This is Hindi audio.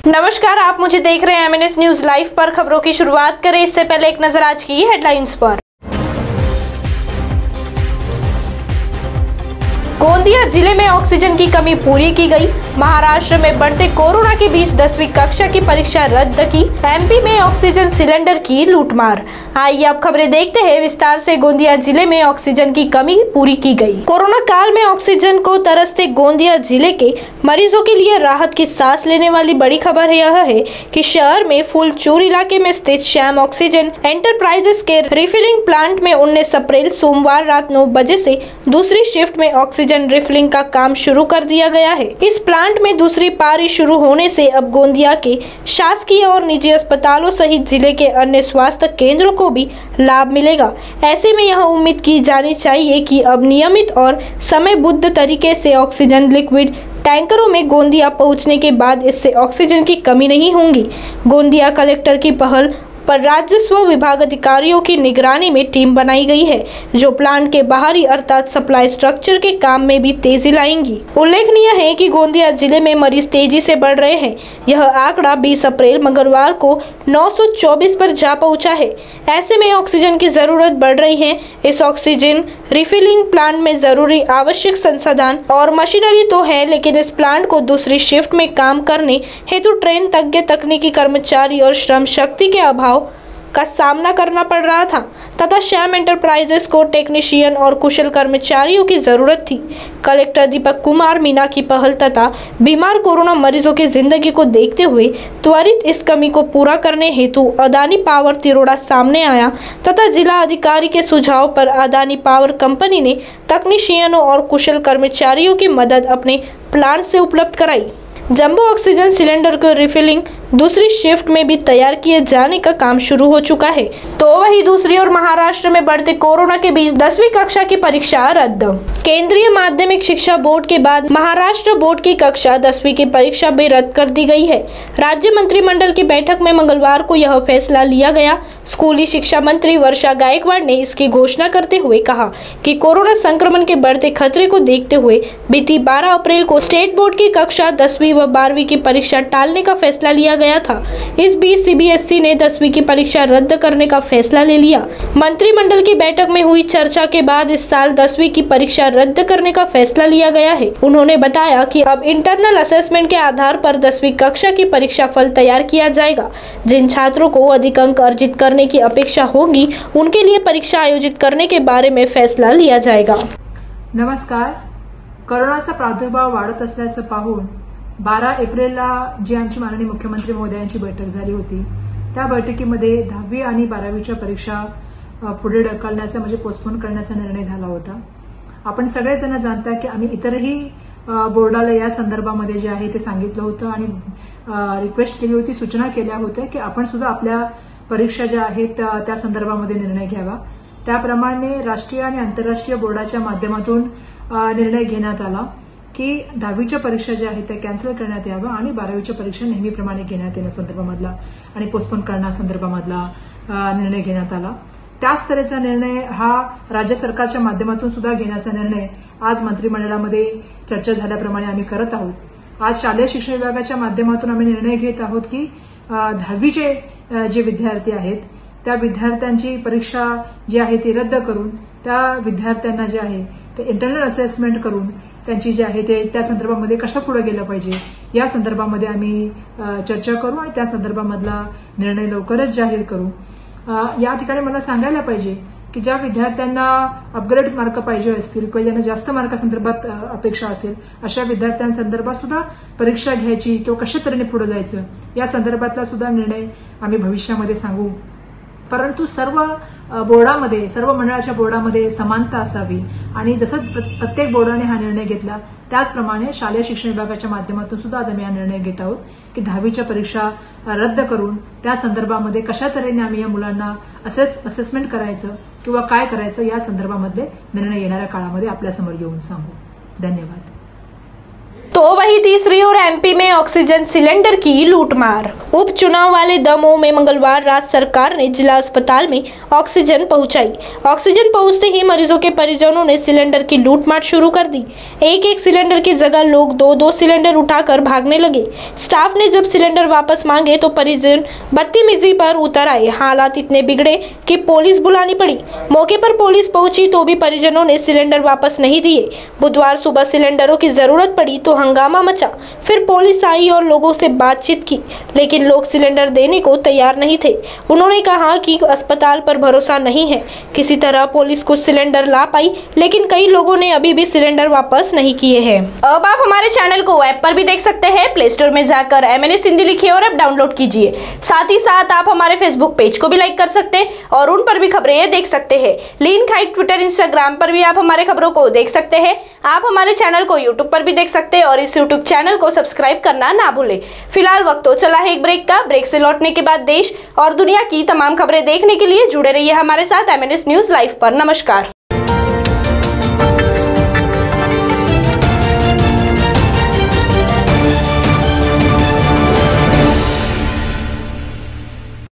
नमस्कार, आप मुझे देख रहे हैं MNS न्यूज लाइव पर। खबरों की शुरुआत करें इससे पहले एक नजर आज की हेडलाइंस पर। गोंदिया जिले में ऑक्सीजन की कमी पूरी की गई। महाराष्ट्र में बढ़ते कोरोना के बीच 10वीं कक्षा की परीक्षा रद्द की। MP में ऑक्सीजन सिलेंडर की लूटमार। आइए अब खबरें देखते हैं विस्तार से। गोंदिया जिले में ऑक्सीजन की कमी पूरी की गई। कोरोना काल में ऑक्सीजन को तरसते गोंदिया जिले के मरीजों के लिए राहत की सांस लेने वाली बड़ी खबर यह है कि शहर में फुलचूर इलाके में स्थित श्याम ऑक्सीजन एंटरप्राइजेस के रिफिलिंग प्लांट में 19 अप्रैल सोमवार रात 9 बजे से दूसरी शिफ्ट में ऑक्सीजन रिफिलिंग का काम शुरू कर दिया गया है। इस प्लांट में दूसरी पारी शुरू होने से अब गोंदिया के शासकीय और निजी अस्पतालों सहित जिले के अन्य स्वास्थ्य केंद्रों को भी लाभ मिलेगा। ऐसे में यह उम्मीद की जानी चाहिए कि अब नियमित और समयबद्ध तरीके से ऑक्सीजन लिक्विड टैंकरों में गोंदिया पहुंचने के बाद इससे ऑक्सीजन की कमी नहीं होगी। गोंदिया कलेक्टर की पहल पर राजस्व विभाग अधिकारियों की निगरानी में टीम बनाई गई है, जो प्लांट के बाहरी अर्थात सप्लाई स्ट्रक्चर के काम में भी तेजी लाएंगी। उल्लेखनीय है कि गोंदिया जिले में मरीज तेजी से बढ़ रहे हैं। यह आंकड़ा 20 अप्रैल मंगलवार को 924 पर जा पहुंचा है। ऐसे में ऑक्सीजन की जरूरत बढ़ रही है। इस ऑक्सीजन रिफिलिंग प्लांट में जरूरी आवश्यक संसाधन और मशीनरी तो है, लेकिन इस प्लांट को दूसरी शिफ्ट में काम करने हेतु ट्रेन तज्ञ तकनीकी कर्मचारी और श्रम शक्ति के अभाव का सामना करना पड़ रहा था तथा श्याम एंटरप्राइजेस को टेक्नीशियन और कुशल कर्मचारियों की जरूरत थी। कलेक्टर दीपक कुमार मीना की पहल तथा बीमार कोरोना मरीजों की जिंदगी को देखते हुए त्वरित इस कमी को पूरा करने हेतु अदानी पावर तिरोड़ा सामने आया तथा जिला अधिकारी के सुझाव पर अदानी पावर कंपनी ने तकनीशियनों और कुशल कर्मचारियों की मदद अपने प्लांट से उपलब्ध कराई। जंबो ऑक्सीजन सिलेंडर को रिफिलिंग दूसरी शिफ्ट में भी तैयार किए जाने का काम शुरू हो चुका है। तो वही दूसरी ओर महाराष्ट्र में बढ़ते कोरोना के बीच 10वीं कक्षा की परीक्षा रद्द। केंद्रीय माध्यमिक शिक्षा बोर्ड के बाद महाराष्ट्र बोर्ड की कक्षा 10वीं की परीक्षा भी रद्द कर दी गई है। राज्य मंत्रिमंडल की बैठक में मंगलवार को यह फैसला लिया गया। स्कूली शिक्षा मंत्री वर्षा गायकवाड़ ने इसकी घोषणा करते हुए कहा कि कोरोना संक्रमण के बढ़ते खतरे को देखते हुए बीती 12 अप्रैल को स्टेट बोर्ड की कक्षा 10वीं व 12वीं की परीक्षा टालने का फैसला लिया गया था। इस बीच CBSE ने 10वीं की परीक्षा रद्द करने का फैसला ले लिया। मंत्रिमंडल की बैठक में हुई चर्चा के बाद इस साल 10वीं की परीक्षा रद्द करने का फैसला लिया गया है। उन्होंने बताया कि अब इंटरनल असेसमेंट के आधार पर 10वीं कक्षा की परीक्षा फल तैयार किया जाएगा। जिन छात्रों को अधिक अंक अर्जित करने की अपेक्षा होगी, उनके लिए परीक्षा आयोजित करने के बारे में फैसला लिया जाएगा। नमस्कार। कोरोनाचा प्रादुर्भाव वाढत असल्याचं पाहून 12 एप्रिलला जी आमची माननीय मुख्यमंत्री महोदयांची बैठक झाली होती, त्या बैठकीमध्ये 10वी आणि 12वीच्या परीक्षा पुढे ढकलण्याचा म्हणजे पोस्टपोन करण्याचा निर्णय झाला होता। आपण सगळेजण जाणता की आम्ही इतरही बोर्डाला या संदर्भामध्ये जे आहे ते सांगितलं होतं आणि रिक्वेस्ट केली होती, सूचना केल्या होत्या की आपण सुद्धा आपल्या परीक्षा ज्या आहेत त्या संदर्भामध्ये निर्णय घ्यावा। त्याप्रमाणे राष्ट्रीय आणि आंतरराष्ट्रीय बोर्डाच्या माध्यमातून निर्णय घेण्यात आला की 10वीच्या परीक्षा ज्या आहेत त्या कॅन्सल करण्यात याव्या आणि 12वीच्या परीक्षा नेहमीप्रमाणे घेण्यात येण्यासंदर्भामधला आणि पोस्टपोन करण्यासंदर्भामधला निर्णय घेण्यात आला। त्याच तऱ्हेचा निर्णय हा राज्य सरकारच्या माध्यमातून सुद्धा घेण्याचा निर्णय आज मंत्रिमंडळामध्ये चर्चा झाल्याप्रमाणे आम्ही करत आहोत। आज शालेय शिक्षण विभागाच्या माध्यमातून आम्ही निर्णय घेत आहोत की 10वीचे जे विद्यार्थी आहेत त्या विद्यार्थ्यांची परीक्षा जी आहे ती रद्द करून त्या विद्यार्थ्यांना जे आहे ते इंटरनल असेसमेंट करून त्यांची जे आहे ते त्या संदर्भामध्ये कसं पुढे गेलं पाहिजे या संदर्भामध्ये आम्ही चर्चा करू आणि त्या संदर्भामधला निर्णय लवकरच जाहीर करू। या ठिकाणी मला सांगायला पाहिजे की ज्या विद्यार्थ्यांना अपग्रेड मार्क पाहिजे असतील किंवा ज्यांना जास्त मार्कासंदर्भात अपेक्षा असेल अशा विद्यार्थ्यांसंदर्भात सुद्धा परीक्षा घ्यायची किंवा कशा तऱ्हेने पुढे जायचं या संदर्भातला सुद्धा निर्णय आम्ही भविष्यामध्ये सांगू। परंतु सर्व बोर्डामध्ये, सर्व मंडळाच्या बोर्डामध्ये समानता असावी आणि जसं प्रत्येक बोर्डाने हा निर्णय घेतला त्याचप्रमाणे शालेय शिक्षण विभागाच्या माध्यमातून सुद्धा आज आम्ही हा निर्णय घेत आहोत की 10वीच्या परीक्षा रद्द करून त्या संदर्भामध्ये कशा तऱ्हेने आम्ही या मुलांना असेसमेंट करायचं किंवा काय करायचं या संदर्भामध्ये निर्णय येणाऱ्या काळामध्ये आपल्यासमोर येऊन सांगू। धन्यवाद। तो वही तीसरी ओर एमपी में ऑक्सीजन सिलेंडर की लूटमार। उपचुनाव वाले दमोह में मंगलवार रात सरकार ने जिला अस्पताल में ऑक्सीजन पहुंचाई। ऑक्सीजन पहुंचते ही मरीजों के परिजनों ने सिलेंडर की लूटमार शुरू कर दी। एक सिलेंडर की जगह लोग दो सिलेंडर उठाकर भागने लगे। स्टाफ ने जब सिलेंडर वापस मांगे तो परिजन बदतमीजी पर उतर आए। हालात इतने बिगड़े कि पुलिस बुलानी पड़ी। मौके पर पुलिस पहुंची तो भी परिजनों ने सिलेंडर वापस नहीं दिए। बुधवार सुबह सिलेंडरों की जरूरत पड़ी तो हंगामा मचा। फिर पुलिस आई और लोगों से बातचीत की, लेकिन लोग सिलेंडर देने को तैयार नहीं थे। उन्होंने कहा कि अस्पताल पर भरोसा नहीं है। किसी तरह पुलिस कुछ सिलेंडर ला पाई, लेकिन कई लोगों ने अभी भी सिलेंडर वापस नहीं किए हैं। अब आप हमारे चैनल को ऐप पर भी देख सकते हैं। प्ले स्टोर में जाकर MNS हिंदी लिखिए और ऐप डाउनलोड कीजिए। साथ ही साथ आप हमारे फेसबुक पेज को भी लाइक कर सकते हैं और उन पर भी खबरें देख सकते हैं। लिंक हाइक ट्विटर, इंस्टाग्राम पर भी आप हमारे खबरों को देख सकते हैं। आप हमारे चैनल को यूट्यूब पर भी देख सकते हैं और इस यूट्यूब चैनल को सब्सक्राइब करना ना भूलें। फिलहाल वक्त तो चला है एक ब्रेक का। ब्रेक से लौटने के बाद देश और दुनिया की तमाम खबरें देखने के लिए जुड़े रहिए हमारे साथ MNS न्यूज लाइव पर। नमस्कार।